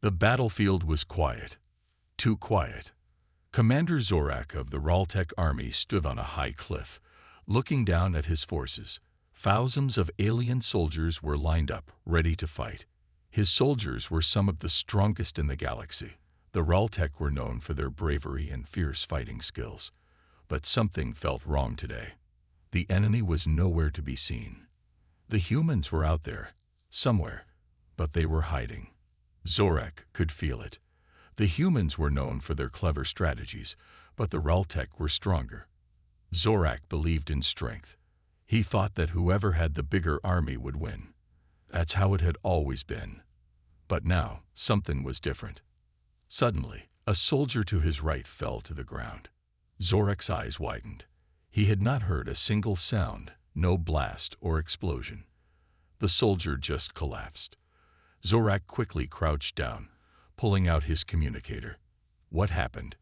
The battlefield was quiet. Too quiet. Commander Zorak of the Raltek army stood on a high cliff, looking down at his forces. Thousands of alien soldiers were lined up, ready to fight. His soldiers were some of the strongest in the galaxy. The Raltek were known for their bravery and fierce fighting skills. But something felt wrong today. The enemy was nowhere to be seen. The humans were out there, somewhere, but they were hiding. Zorak could feel it. The humans were known for their clever strategies, but the Raltek were stronger. Zorak believed in strength. He thought that whoever had the bigger army would win. That's how it had always been. But now, something was different. Suddenly, a soldier to his right fell to the ground. Zorak's eyes widened. He had not heard a single sound, no blast or explosion. The soldier just collapsed. Zorak quickly crouched down, pulling out his communicator. What happened?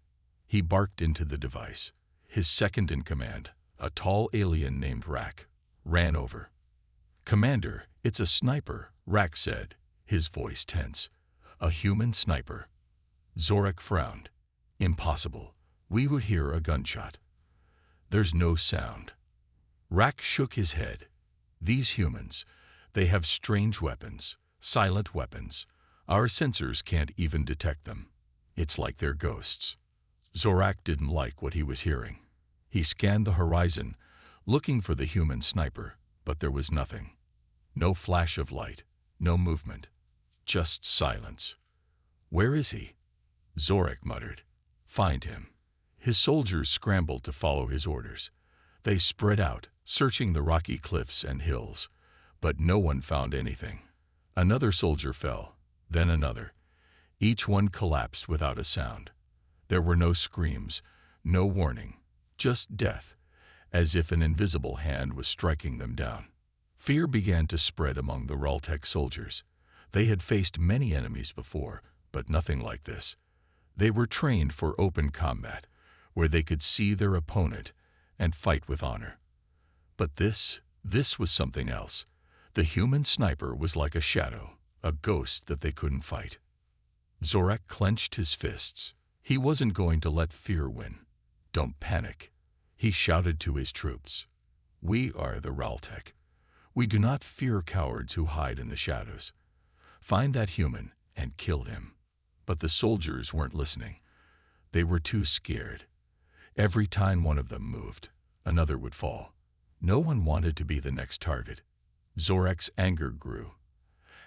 He barked into the device. His second in command, a tall alien named Rak, ran over. "Commander, it's a sniper," Rak said, his voice tense. "A human sniper." Zorak frowned. "Impossible. We would hear a gunshot." "There's no sound." Rak shook his head. "These humans, they have strange weapons, silent weapons. Our sensors can't even detect them. It's like they're ghosts." Zorak didn't like what he was hearing. He scanned the horizon, looking for the human sniper, but there was nothing. No flash of light, no movement, just silence. "Where is he?" Zorak muttered. "Find him." His soldiers scrambled to follow his orders. They spread out, searching the rocky cliffs and hills, but no one found anything. Another soldier fell, then another. Each one collapsed without a sound. There were no screams, no warning, just death, as if an invisible hand was striking them down. Fear began to spread among the Raltek soldiers. They had faced many enemies before, but nothing like this. They were trained for open combat, where they could see their opponent and fight with honor. But this was something else. The human sniper was like a shadow, a ghost that they couldn't fight. Zorak clenched his fists. He wasn't going to let fear win. "Don't panic," he shouted to his troops. "We are the Raltek. We do not fear cowards who hide in the shadows. Find that human and kill him." But the soldiers weren't listening. They were too scared. Every time one of them moved, another would fall. No one wanted to be the next target. Zorak's anger grew.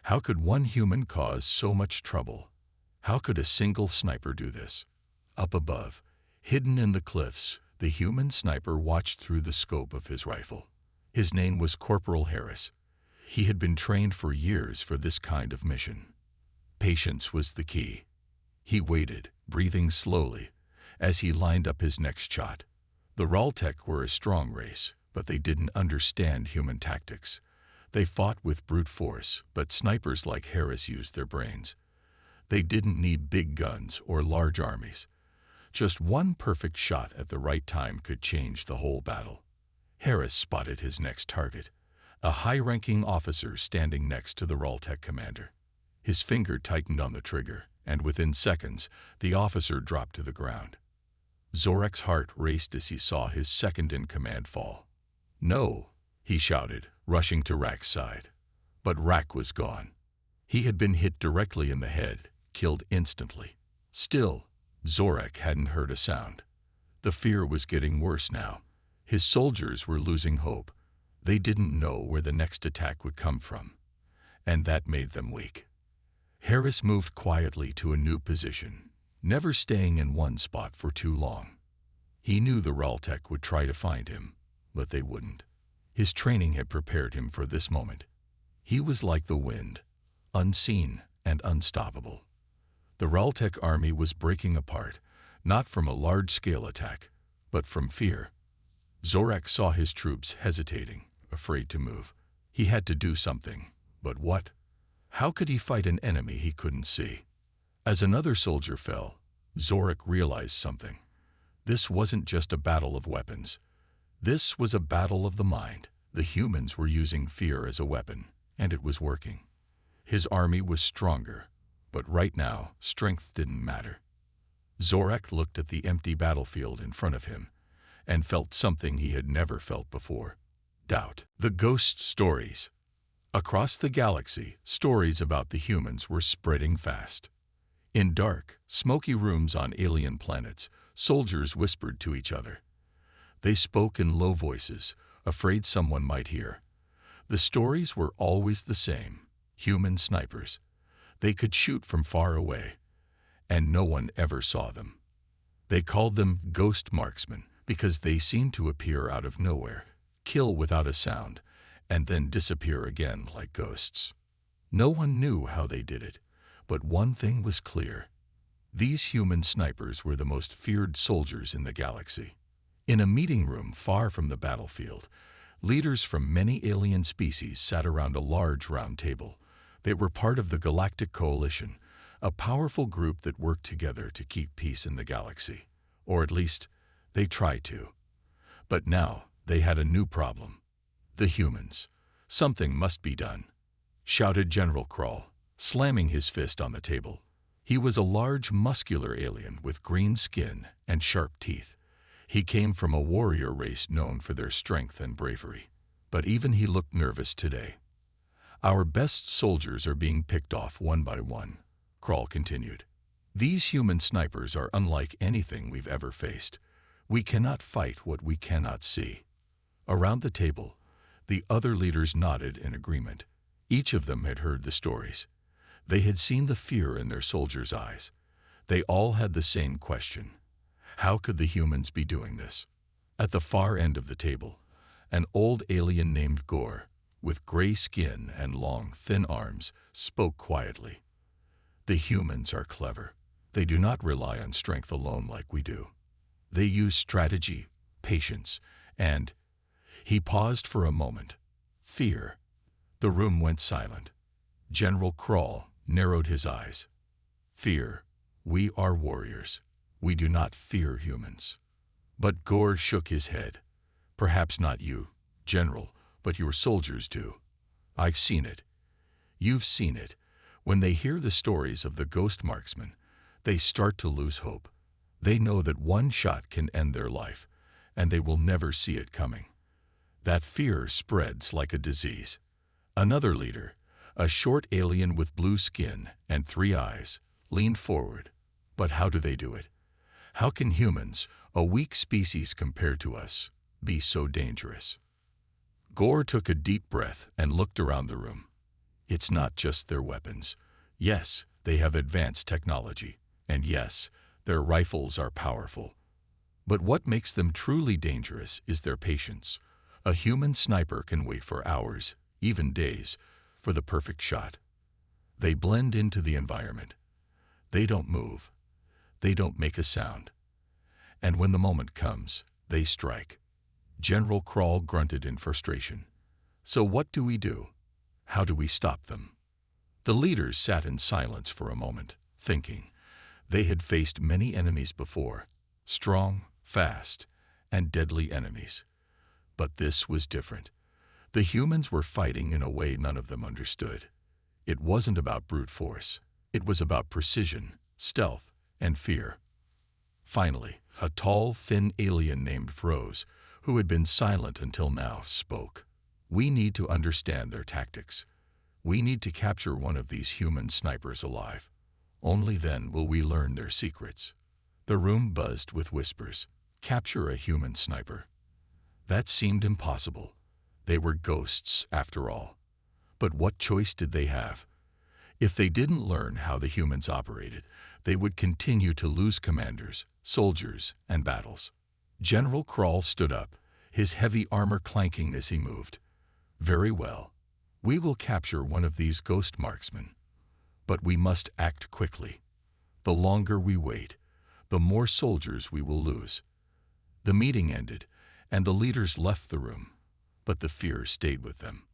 How could one human cause so much trouble? How could a single sniper do this? Up above, hidden in the cliffs, the human sniper watched through the scope of his rifle. His name was Corporal Harris. He had been trained for years for this kind of mission. Patience was the key. He waited, breathing slowly, as he lined up his next shot. The Raltek were a strong race, but they didn't understand human tactics. They fought with brute force, but snipers like Harris used their brains. They didn't need big guns or large armies. Just one perfect shot at the right time could change the whole battle. Harris spotted his next target, a high-ranking officer standing next to the Raltek commander. His finger tightened on the trigger, and within seconds, the officer dropped to the ground. Zorak's heart raced as he saw his second-in-command fall. "No," he shouted, rushing to Rak's side. But Rak was gone. He had been hit directly in the head, killed instantly. Still, Zorak hadn't heard a sound. The fear was getting worse now. His soldiers were losing hope. They didn't know where the next attack would come from, and that made them weak. Harris moved quietly to a new position, never staying in one spot for too long. He knew the Raltek would try to find him, but they wouldn't. His training had prepared him for this moment. He was like the wind, unseen and unstoppable. The Raltek army was breaking apart, not from a large-scale attack, but from fear. Zorak saw his troops hesitating, afraid to move. He had to do something, but what? How could he fight an enemy he couldn't see? As another soldier fell, Zorak realized something. This wasn't just a battle of weapons. This was a battle of the mind. The humans were using fear as a weapon, and it was working. His army was stronger, But right now, strength didn't matter. Zorak looked at the empty battlefield in front of him and felt something he had never felt before: doubt. The ghost stories. Across the galaxy, stories about the humans were spreading fast. In dark, smoky rooms on alien planets, soldiers whispered to each other. They spoke in low voices, afraid someone might hear. The stories were always the same: human snipers. They could shoot from far away, and no one ever saw them. They called them ghost marksmen because they seemed to appear out of nowhere, kill without a sound, and then disappear again like ghosts. No one knew how they did it, but one thing was clear: these human snipers were the most feared soldiers in the galaxy. In a meeting room far from the battlefield, leaders from many alien species sat around a large round table. They were part of the Galactic Coalition, a powerful group that worked together to keep peace in the galaxy. Or at least, they tried to. But now, they had a new problem. The humans. Something must be done, shouted General Krall, slamming his fist on the table. He was a large, muscular alien with green skin and sharp teeth. He came from a warrior race known for their strength and bravery. But even he looked nervous today. Our best soldiers are being picked off one by one, Krall continued. These human snipers are unlike anything we've ever faced. We cannot fight what we cannot see. Around the table, the other leaders nodded in agreement. Each of them had heard the stories. They had seen the fear in their soldiers' eyes. They all had the same question: how could the humans be doing this? At the far end of the table, an old alien named Gore, with gray skin and long, thin arms, spoke quietly. The humans are clever. They do not rely on strength alone like we do. They use strategy, patience, and— he paused for a moment. Fear. The room went silent. General Krall narrowed his eyes. Fear. We are warriors. We do not fear humans. But Gore shook his head. Perhaps not you, General, but your soldiers do. I've seen it. You've seen it. When they hear the stories of the ghost marksmen, they start to lose hope. They know that one shot can end their life, and they will never see it coming. That fear spreads like a disease. Another leader, a short alien with blue skin and 3 eyes, leaned forward. But how do they do it? How can humans, a weak species compared to us, be so dangerous? Gore took a deep breath and looked around the room. It's not just their weapons. Yes, they have advanced technology. And yes, their rifles are powerful. But what makes them truly dangerous is their patience. A human sniper can wait for hours, even days, for the perfect shot. They blend into the environment. They don't move. They don't make a sound. And when the moment comes, they strike. General Krall grunted in frustration. So what do we do? How do we stop them? The leaders sat in silence for a moment, thinking. They had faced many enemies before, strong, fast, and deadly enemies. But this was different. The humans were fighting in a way none of them understood. It wasn't about brute force. It was about precision, stealth, and fear. Finally, a tall, thin alien named Froze, who had been silent until now, spoke. We need to understand their tactics. We need to capture one of these human snipers alive. Only then will we learn their secrets. The room buzzed with whispers. Capture a human sniper. That seemed impossible. They were ghosts, after all. But what choice did they have? If they didn't learn how the humans operated, they would continue to lose commanders, soldiers, and battles. General Krall stood up, his heavy armor clanking as he moved. Very well. We will capture one of these ghost marksmen. But we must act quickly. The longer we wait, the more soldiers we will lose. The meeting ended, and the leaders left the room, but the fear stayed with them.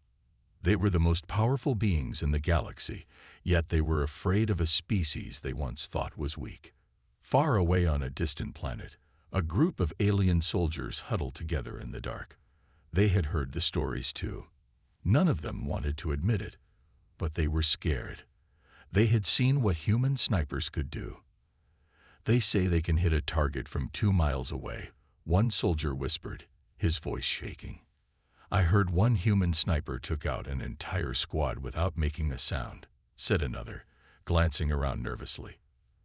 They were the most powerful beings in the galaxy, yet they were afraid of a species they once thought was weak. Far away on a distant planet, a group of alien soldiers huddled together in the dark. They had heard the stories too. None of them wanted to admit it, but they were scared. They had seen what human snipers could do. They say they can hit a target from 2 miles away, one soldier whispered, his voice shaking. I heard one human sniper took out an entire squad without making a sound, said another, glancing around nervously.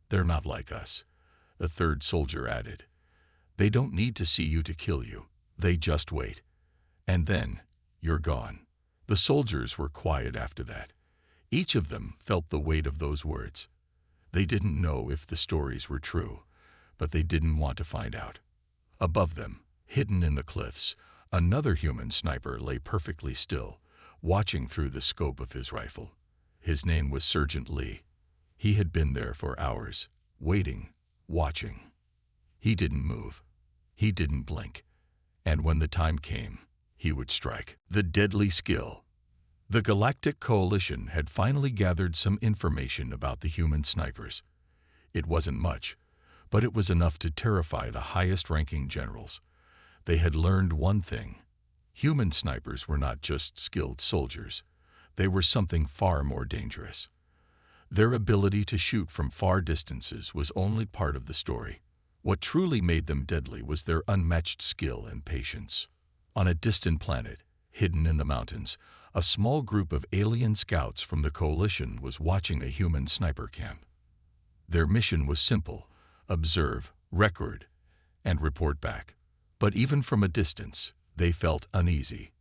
They're not like us, a third soldier added. They don't need to see you to kill you. They just wait. And then, you're gone. The soldiers were quiet after that. Each of them felt the weight of those words. They didn't know if the stories were true, but they didn't want to find out. Above them, hidden in the cliffs, another human sniper lay perfectly still, watching through the scope of his rifle. His name was Sergeant Lee. He had been there for hours, waiting, watching. He didn't move. He didn't blink. And when the time came, he would strike. The deadly skill. The Galactic Coalition had finally gathered some information about the human snipers. It wasn't much, but it was enough to terrify the highest-ranking generals. They had learned one thing. Human snipers were not just skilled soldiers. They were something far more dangerous. Their ability to shoot from far distances was only part of the story. What truly made them deadly was their unmatched skill and patience. On a distant planet, hidden in the mountains, a small group of alien scouts from the Coalition was watching a human sniper camp. Their mission was simple: observe, record, and report back. But even from a distance, they felt uneasy.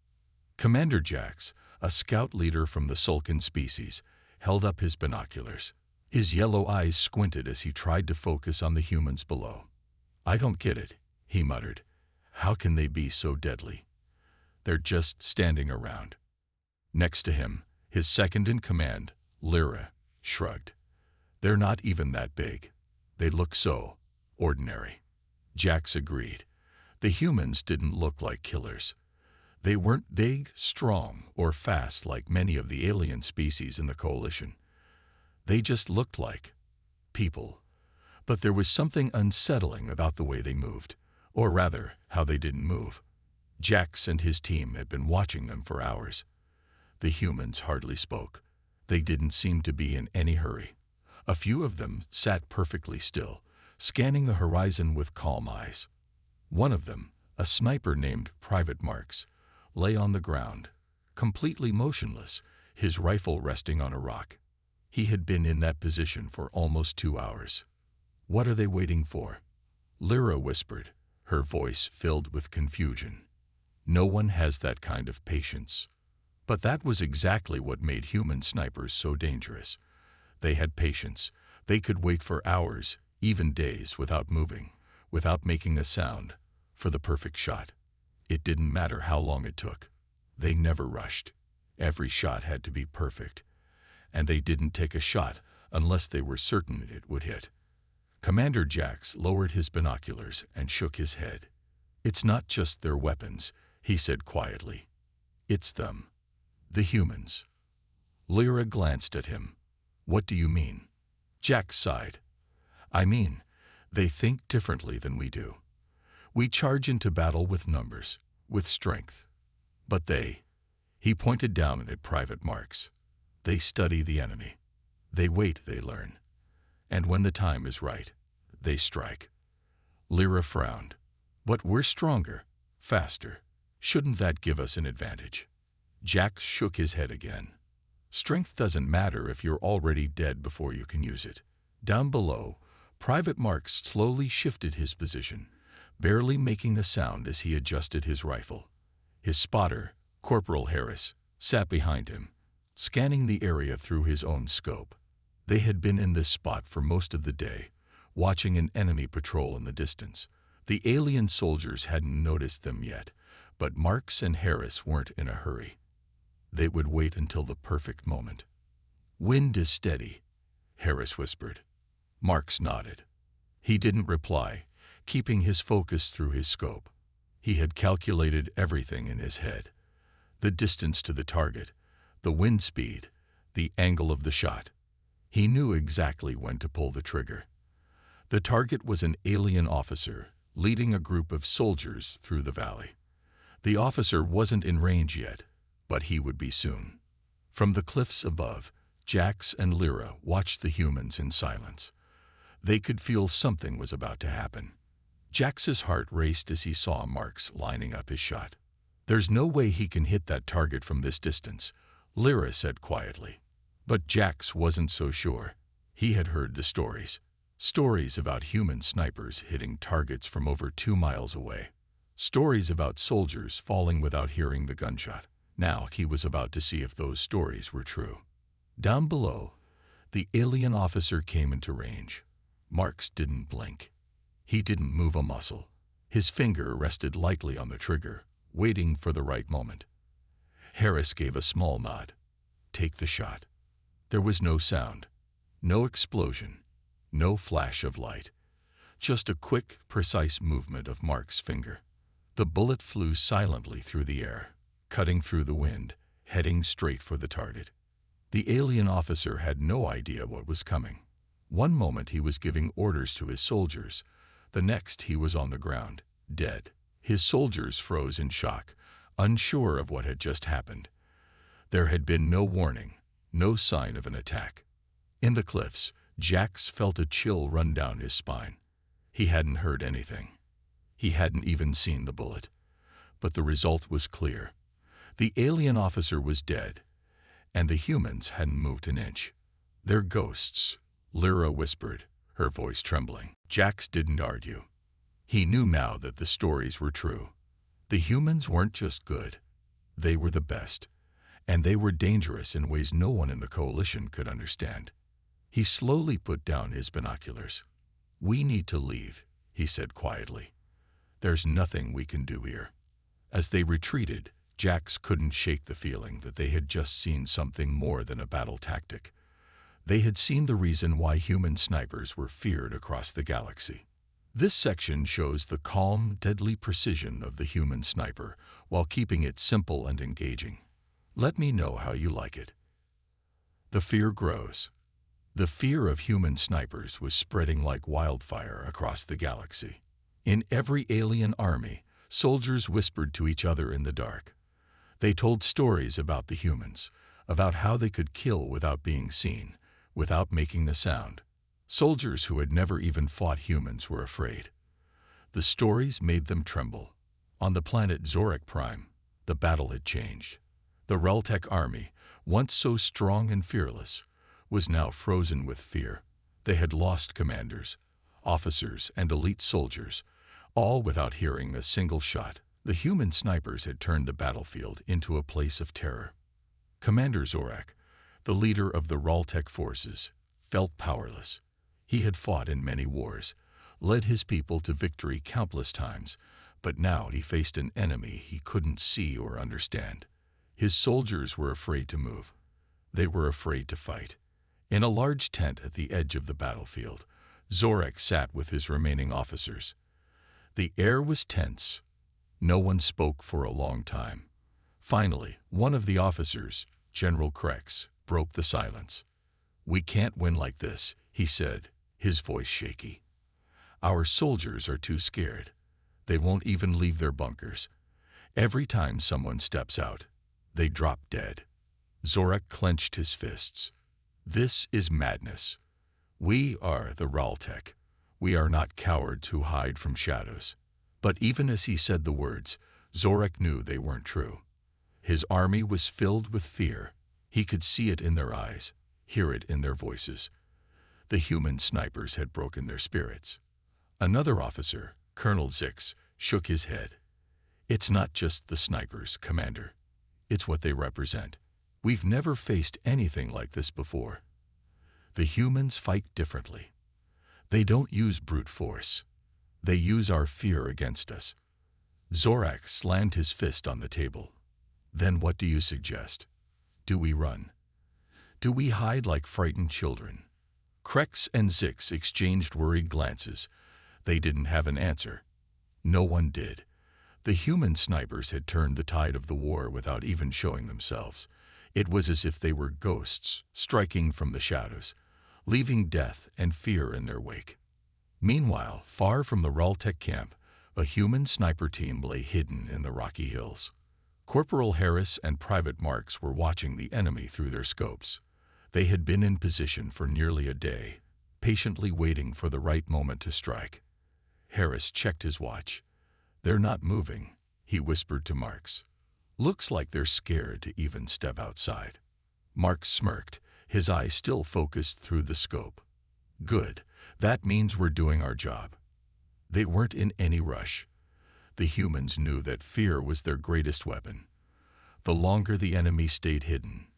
Commander Jax, a scout leader from the Sulcan species, held up his binoculars. His yellow eyes squinted as he tried to focus on the humans below. I don't get it, he muttered. How can they be so deadly? They're just standing around. Next to him, his second-in-command, Lyra, shrugged. They're not even that big. They look so ordinary. Jax agreed. The humans didn't look like killers. They weren't big, strong, or fast like many of the alien species in the Coalition. They just looked like people. But there was something unsettling about the way they moved, or rather, how they didn't move. Jax and his team had been watching them for hours. The humans hardly spoke. They didn't seem to be in any hurry. A few of them sat perfectly still, scanning the horizon with calm eyes. One of them, a sniper named Private Marks, lay on the ground, completely motionless, his rifle resting on a rock. He had been in that position for almost 2 hours. What are they waiting for? Lyra whispered, her voice filled with confusion. No one has that kind of patience. But that was exactly what made human snipers so dangerous. They had patience. They could wait for hours, even days, without moving, without making a sound, for the perfect shot. It didn't matter how long it took. They never rushed. Every shot had to be perfect. And they didn't take a shot unless they were certain it would hit. Commander Jax lowered his binoculars and shook his head. It's not just their weapons, he said quietly. It's them. The humans. Lyra glanced at him. What do you mean? Jax sighed. I mean, they think differently than we do. We charge into battle with numbers, with strength. But he pointed down at Private Marks. They study the enemy. They wait, they learn. And when the time is right, they strike. Lyra frowned. But we're stronger, faster. Shouldn't that give us an advantage? Jax shook his head again. Strength doesn't matter if you're already dead before you can use it. Down below, Private Marks slowly shifted his position, barely making a sound as he adjusted his rifle. His spotter, Corporal Harris, sat behind him, scanning the area through his own scope. They had been in this spot for most of the day, watching an enemy patrol in the distance. The alien soldiers hadn't noticed them yet, but Marks and Harris weren't in a hurry. They would wait until the perfect moment. Wind is steady, Harris whispered. Marks nodded. He didn't reply, keeping his focus through his scope. He had calculated everything in his head. The distance to the target, the wind speed, the angle of the shot. He knew exactly when to pull the trigger. The target was an alien officer leading a group of soldiers through the valley. The officer wasn't in range yet, but he would be soon. From the cliffs above, Jax and Lyra watched the humans in silence. They could feel something was about to happen. Jax's heart raced as he saw Marks lining up his shot. "There's no way he can hit that target from this distance," Lyra said quietly. But Jax wasn't so sure. He had heard the stories. Stories about human snipers hitting targets from over 2 miles away. Stories about soldiers falling without hearing the gunshot. Now he was about to see if those stories were true. Down below, the alien officer came into range. Marks didn't blink. He didn't move a muscle. His finger rested lightly on the trigger, waiting for the right moment. Harris gave a small nod. "Take the shot." There was no sound, no explosion, no flash of light. Just a quick, precise movement of Mark's finger. The bullet flew silently through the air, cutting through the wind, heading straight for the target. The alien officer had no idea what was coming. One moment he was giving orders to his soldiers. The next he was on the ground, dead. His soldiers froze in shock, unsure of what had just happened. There had been no warning, no sign of an attack. In the cliffs, Jax felt a chill run down his spine. He hadn't heard anything. He hadn't even seen the bullet. But the result was clear. The alien officer was dead, and the humans hadn't moved an inch. "They're ghosts," Lyra whispered, her voice trembling. Jax didn't argue. He knew now that the stories were true. The humans weren't just good. They were the best. And they were dangerous in ways no one in the coalition could understand. He slowly put down his binoculars. "We need to leave," he said quietly. "There's nothing we can do here." As they retreated, Jax couldn't shake the feeling that they had just seen something more than a battle tactic. They had seen the reason why human snipers were feared across the galaxy. This section shows the calm, deadly precision of the human sniper while keeping it simple and engaging. Let me know how you like it. The fear grows. The fear of human snipers was spreading like wildfire across the galaxy. In every alien army, soldiers whispered to each other in the dark. They told stories about the humans, about how they could kill without being seen, without making the sound. Soldiers who had never even fought humans were afraid. The stories made them tremble. On the planet Zorak Prime, the battle had changed. The Reltech army, once so strong and fearless, was now frozen with fear. They had lost commanders, officers, and elite soldiers, all without hearing a single shot. The human snipers had turned the battlefield into a place of terror. Commander Zorak, the leader of the Reltech forces, felt powerless. He had fought in many wars, led his people to victory countless times, but now he faced an enemy he couldn't see or understand. His soldiers were afraid to move. They were afraid to fight. In a large tent at the edge of the battlefield, Zorak sat with his remaining officers. The air was tense. No one spoke for a long time. Finally, one of the officers, General Krex, broke the silence. "We can't win like this," he said, his voice shaky. "Our soldiers are too scared. They won't even leave their bunkers. Every time someone steps out, they drop dead." Zorak clenched his fists. "This is madness. We are the Reltech. We are not cowards who hide from shadows." But even as he said the words, Zorak knew they weren't true. His army was filled with fear. He could see it in their eyes, hear it in their voices. The human snipers had broken their spirits. Another officer, Colonel Zix, shook his head. "It's not just the snipers, Commander. It's what they represent. We've never faced anything like this before. The humans fight differently. They don't use brute force. They use our fear against us." Zorak slammed his fist on the table. "Then what do you suggest? Do we run? Do we hide like frightened children?" Krex and Zix exchanged worried glances. They didn't have an answer. No one did. The human snipers had turned the tide of the war without even showing themselves. It was as if they were ghosts striking from the shadows, leaving death and fear in their wake. Meanwhile, far from the Reltech camp, a human sniper team lay hidden in the rocky hills. Corporal Harris and Private Marks were watching the enemy through their scopes. They had been in position for nearly a day, patiently waiting for the right moment to strike. Harris checked his watch. "They're not moving," he whispered to Marx. "Looks like they're scared to even step outside." Marx smirked, his eyes still focused through the scope. "Good. That means we're doing our job." They weren't in any rush. The humans knew that fear was their greatest weapon. The longer the enemy stayed hidden,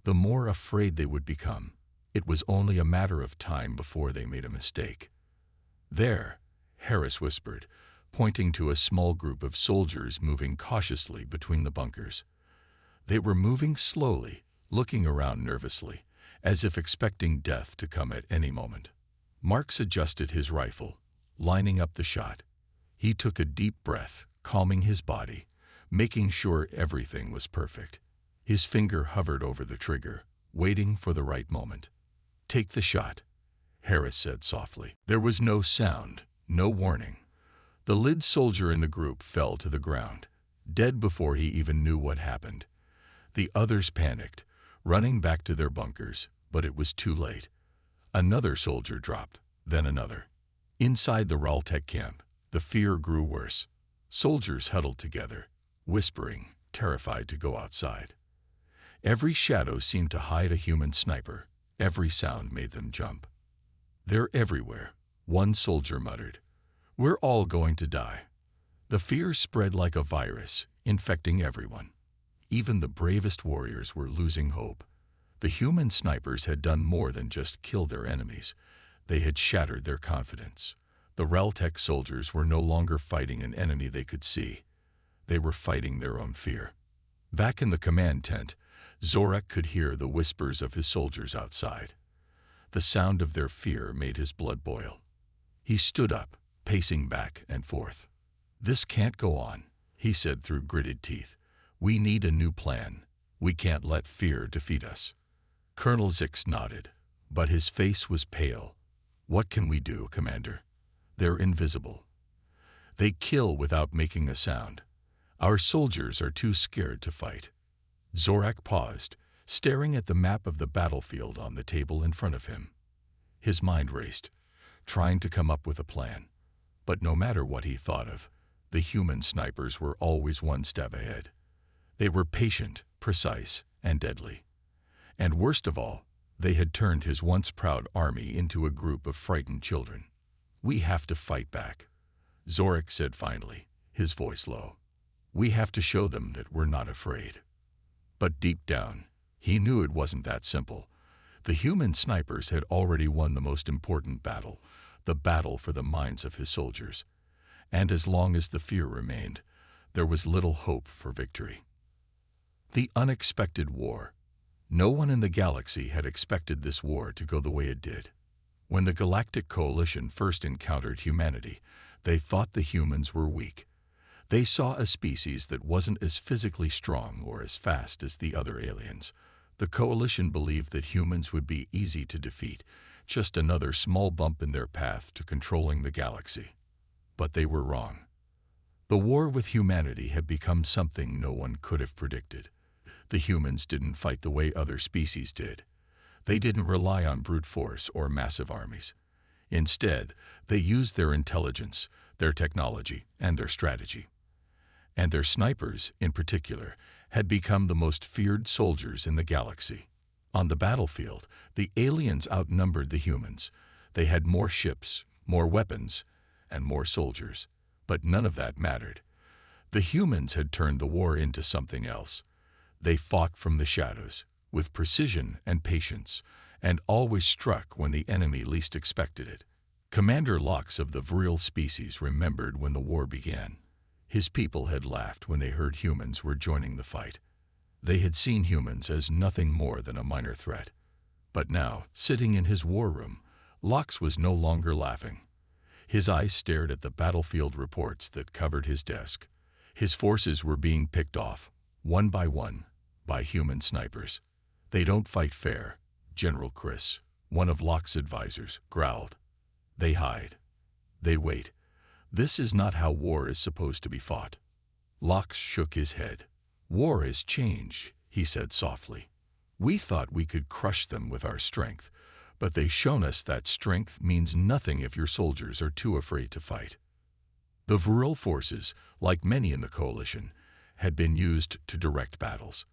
the more afraid they would become. It was only a matter of time before they made a mistake. "There," Harris whispered, pointing to a small group of soldiers moving cautiously between the bunkers. They were moving slowly, looking around nervously, as if expecting death to come at any moment. Marx adjusted his rifle, lining up the shot. He took a deep breath, calming his body, making sure everything was perfect. His finger hovered over the trigger, waiting for the right moment. "Take the shot," Harris said softly. There was no sound, no warning. The lead soldier in the group fell to the ground, dead before he even knew what happened. The others panicked, running back to their bunkers, but it was too late. Another soldier dropped, then another. Inside the Raltec camp, the fear grew worse. Soldiers huddled together, whispering, terrified to go outside. Every shadow seemed to hide a human sniper. Every sound made them jump. "They're everywhere," one soldier muttered. "We're all going to die." The fear spread like a virus, infecting everyone. Even the bravest warriors were losing hope. The human snipers had done more than just kill their enemies. They had shattered their confidence. The Raltec soldiers were no longer fighting an enemy they could see. They were fighting their own fear. Back in the command tent, Zorak could hear the whispers of his soldiers outside. The sound of their fear made his blood boil. He stood up, pacing back and forth. "This can't go on," he said through gritted teeth. "We need a new plan. We can't let fear defeat us." Colonel Zix nodded, but his face was pale. "What can we do, Commander? They're invisible. They kill without making a sound. Our soldiers are too scared to fight." Zorak paused, staring at the map of the battlefield on the table in front of him. His mind raced, trying to come up with a plan. But no matter what he thought of, the human snipers were always one step ahead. They were patient, precise, and deadly. And worst of all, they had turned his once proud army into a group of frightened children. "We have to fight back," Zorak said finally, his voice low. "We have to show them that we're not afraid." But deep down, he knew it wasn't that simple. The human snipers had already won the most important battle, the battle for the minds of his soldiers. And as long as the fear remained, there was little hope for victory. The unexpected war. No one in the galaxy had expected this war to go the way it did. When the Galactic Coalition first encountered humanity, they thought the humans were weak. They saw a species that wasn't as physically strong or as fast as the other aliens. The Coalition believed that humans would be easy to defeat, just another small bump in their path to controlling the galaxy. But they were wrong. The war with humanity had become something no one could have predicted. The humans didn't fight the way other species did. They didn't rely on brute force or massive armies. Instead, they used their intelligence, their technology, and their strategy. And their snipers, in particular, had become the most feared soldiers in the galaxy. On the battlefield, the aliens outnumbered the humans. They had more ships, more weapons, and more soldiers. But none of that mattered. The humans had turned the war into something else. They fought from the shadows, with precision and patience, and always struck when the enemy least expected it. Commander Lox of the Vril species remembered when the war began. His people had laughed when they heard humans were joining the fight. They had seen humans as nothing more than a minor threat. But now, sitting in his war room, Lox was no longer laughing. His eyes stared at the battlefield reports that covered his desk. His forces were being picked off, one, by human snipers. "They don't fight fair," General Chris, one of Lox's advisors, growled. "They hide. They wait. This is not how war is supposed to be fought." Lox shook his head. "War has changed," he said softly. We thought we could crush them with our strength, but they've shown us that strength means nothing if your soldiers are too afraid to fight. The Vril forces, like many in the coalition, had been used to direct battles.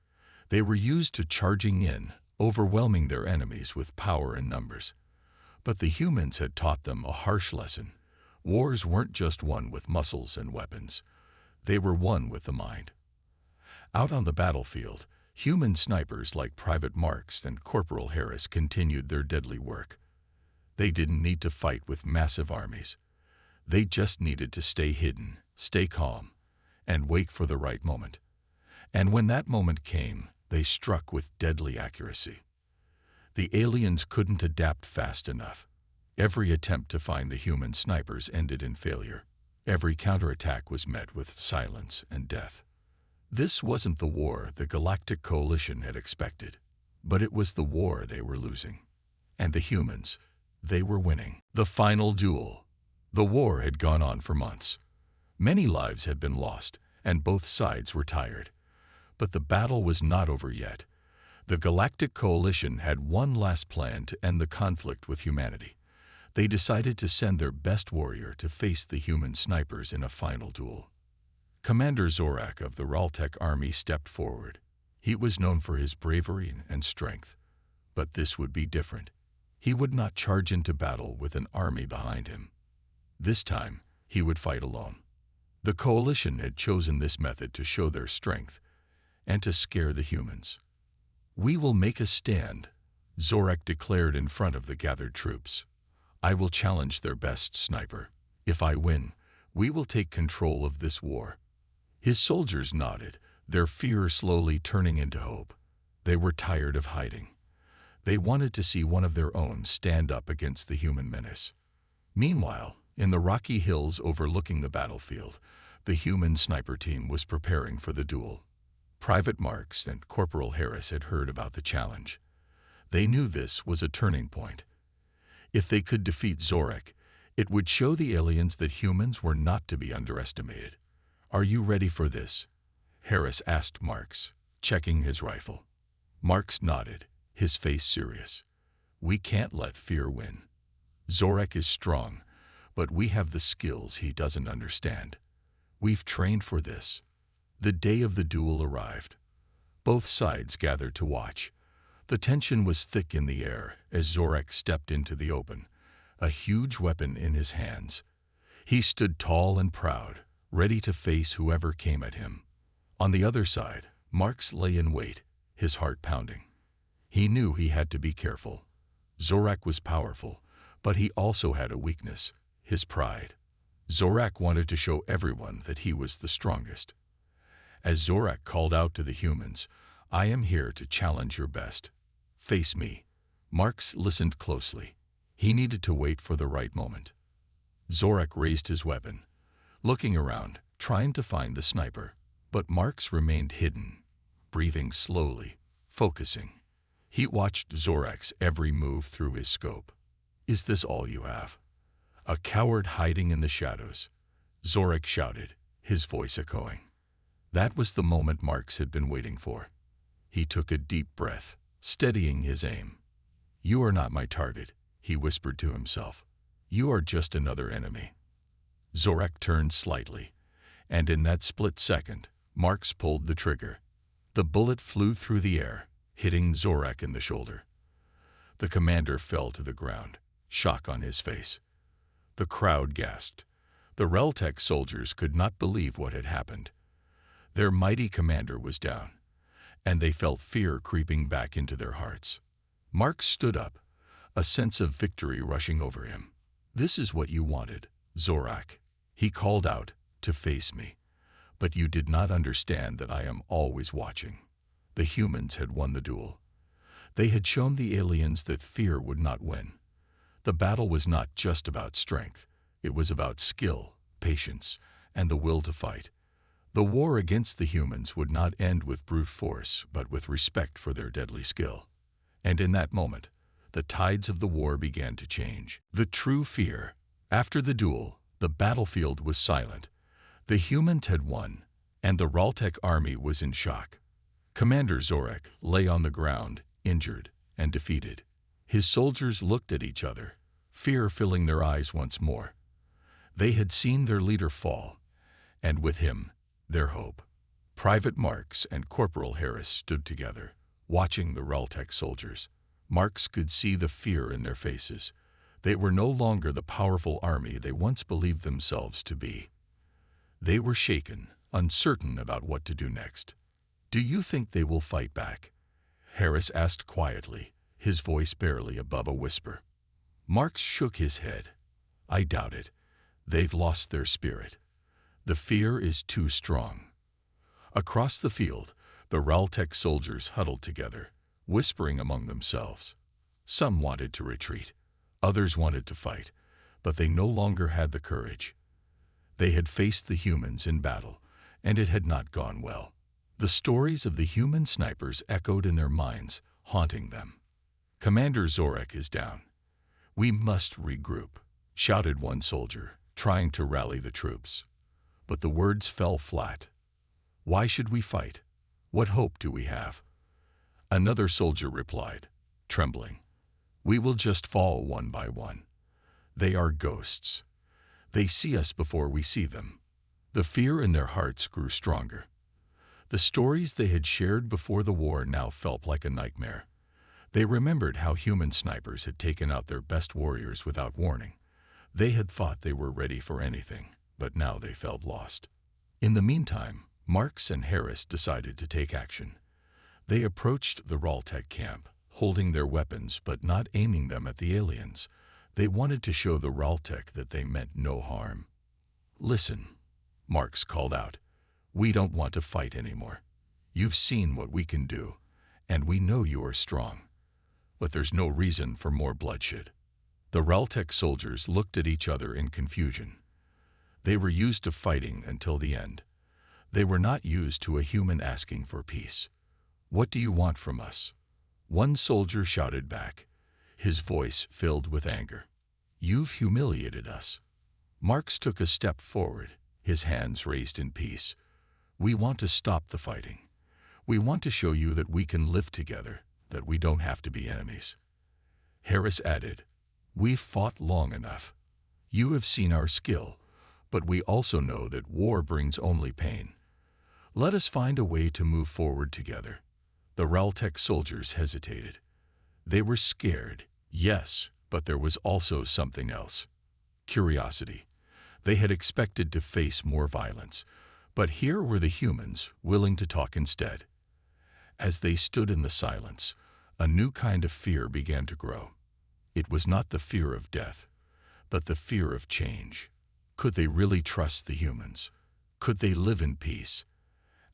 They were used to charging in, overwhelming their enemies with power and numbers. But the humans had taught them a harsh lesson. Wars weren't just won with muscles and weapons. They were won with the mind. Out on the battlefield, human snipers like Private Marks and Corporal Harris continued their deadly work. They didn't need to fight with massive armies. They just needed to stay hidden, stay calm, and wait for the right moment. And when that moment came, they struck with deadly accuracy. The aliens couldn't adapt fast enough. Every attempt to find the human snipers ended in failure. Every counterattack was met with silence and death. This wasn't the war the Galactic Coalition had expected, but it was the war they were losing. And the humans, they were winning. The final duel. The war had gone on for months. Many lives had been lost, and both sides were tired. But the battle was not over yet. The Galactic Coalition had one last plan to end the conflict with humanity. They decided to send their best warrior to face the human snipers in a final duel. Commander Zorak of the Raltec army stepped forward. He was known for his bravery and strength. But this would be different. He would not charge into battle with an army behind him. This time, he would fight alone. The coalition had chosen this method to show their strength and to scare the humans. "We will make a stand," Zorak declared in front of the gathered troops. "I will challenge their best sniper. If I win, we will take control of this war." His soldiers nodded, their fear slowly turning into hope. They were tired of hiding. They wanted to see one of their own stand up against the human menace. Meanwhile, in the rocky hills overlooking the battlefield, the human sniper team was preparing for the duel. Private Marks and Corporal Harris had heard about the challenge. They knew this was a turning point. If they could defeat Zorak, it would show the aliens that humans were not to be underestimated. "Are you ready for this?" Harris asked Marks, checking his rifle. Marks nodded, his face serious. "We can't let fear win. Zorak is strong, but we have the skills he doesn't understand. We've trained for this." The day of the duel arrived. Both sides gathered to watch. The tension was thick in the air as Zorak stepped into the open, a huge weapon in his hands. He stood tall and proud, ready to face whoever came at him. On the other side, Marks lay in wait, his heart pounding. He knew he had to be careful. Zorak was powerful, but he also had a weakness, his pride. Zorak wanted to show everyone that he was the strongest. As Zorak called out to the humans, "I am here to challenge your best. Face me." Marks listened closely. He needed to wait for the right moment. Zorak raised his weapon, looking around, trying to find the sniper. But Marks remained hidden, breathing slowly, focusing. He watched Zorak's every move through his scope. "Is this all you have?" "A coward hiding in the shadows," Zorak shouted, his voice echoing. That was the moment Marks had been waiting for. He took a deep breath, steadying his aim. "You are not my target," he whispered to himself. "You are just another enemy." Zorak turned slightly, and in that split second, Marks pulled the trigger. The bullet flew through the air, hitting Zorak in the shoulder. The commander fell to the ground, shock on his face. The crowd gasped. The Reltec soldiers could not believe what had happened. Their mighty commander was down, and they felt fear creeping back into their hearts. Marks stood up, a sense of victory rushing over him. "This is what you wanted, Zorak," he called out, "to face me. But you did not understand that I am always watching." The humans had won the duel. They had shown the aliens that fear would not win. The battle was not just about strength. It was about skill, patience, and the will to fight. The war against the humans would not end with brute force, but with respect for their deadly skill. And in that moment, the tides of the war began to change. The true fear. After the duel, the battlefield was silent. The humans had won, and the Raltec army was in shock. Commander Zorak lay on the ground, injured, and defeated. His soldiers looked at each other, fear filling their eyes once more. They had seen their leader fall, and with him, their hope. Private Marks and Corporal Harris stood together, watching the Realtech soldiers. Marks could see the fear in their faces. They were no longer the powerful army they once believed themselves to be. They were shaken, uncertain about what to do next. "Do you think they will fight back?" Harris asked quietly, his voice barely above a whisper. Marks shook his head. "I doubt it. They've lost their spirit. The fear is too strong." Across the field, the Realtech soldiers huddled together, whispering among themselves. Some wanted to retreat, others wanted to fight, but they no longer had the courage. They had faced the humans in battle, and it had not gone well. The stories of the human snipers echoed in their minds, haunting them. "Commander Zorak is down. We must regroup," shouted one soldier, trying to rally the troops. But the words fell flat. "Why should we fight? What hope do we have?" Another soldier replied, trembling, "We will just fall one by one. They are ghosts. They see us before we see them." The fear in their hearts grew stronger. The stories they had shared before the war now felt like a nightmare. They remembered how human snipers had taken out their best warriors without warning. They had thought they were ready for anything, but now they felt lost. In the meantime, Marks and Harris decided to take action. They approached the Realtech camp, holding their weapons but not aiming them at the aliens. They wanted to show the Realtech that they meant no harm. "Listen," Marks called out. "We don't want to fight anymore. You've seen what we can do, and we know you are strong. But there's no reason for more bloodshed." The Realtech soldiers looked at each other in confusion. They were used to fighting until the end. They were not used to a human asking for peace. "What do you want from us?" One soldier shouted back, his voice filled with anger. "You've humiliated us." Marks took a step forward, his hands raised in peace. "We want to stop the fighting. We want to show you that we can live together, that we don't have to be enemies." Harris added, "We've fought long enough. You have seen our skill, but we also know that war brings only pain. Let us find a way to move forward together." The Realtech soldiers hesitated. They were scared, yes, but there was also something else. Curiosity. They had expected to face more violence, but here were the humans willing to talk instead. As they stood in the silence, a new kind of fear began to grow. It was not the fear of death, but the fear of change. Could they really trust the humans? Could they live in peace?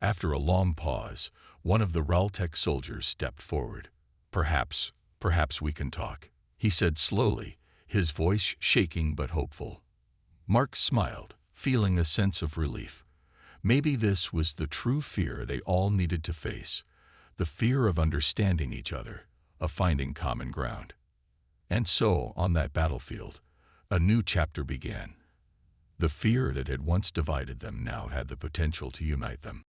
After a long pause, one of the Realtech soldiers stepped forward. Perhaps we can talk," he said slowly, his voice shaking but hopeful. Mark smiled, feeling a sense of relief. Maybe this was the true fear they all needed to face, the fear of understanding each other, of finding common ground. And so, on that battlefield, a new chapter began. The fear that had once divided them now had the potential to unite them.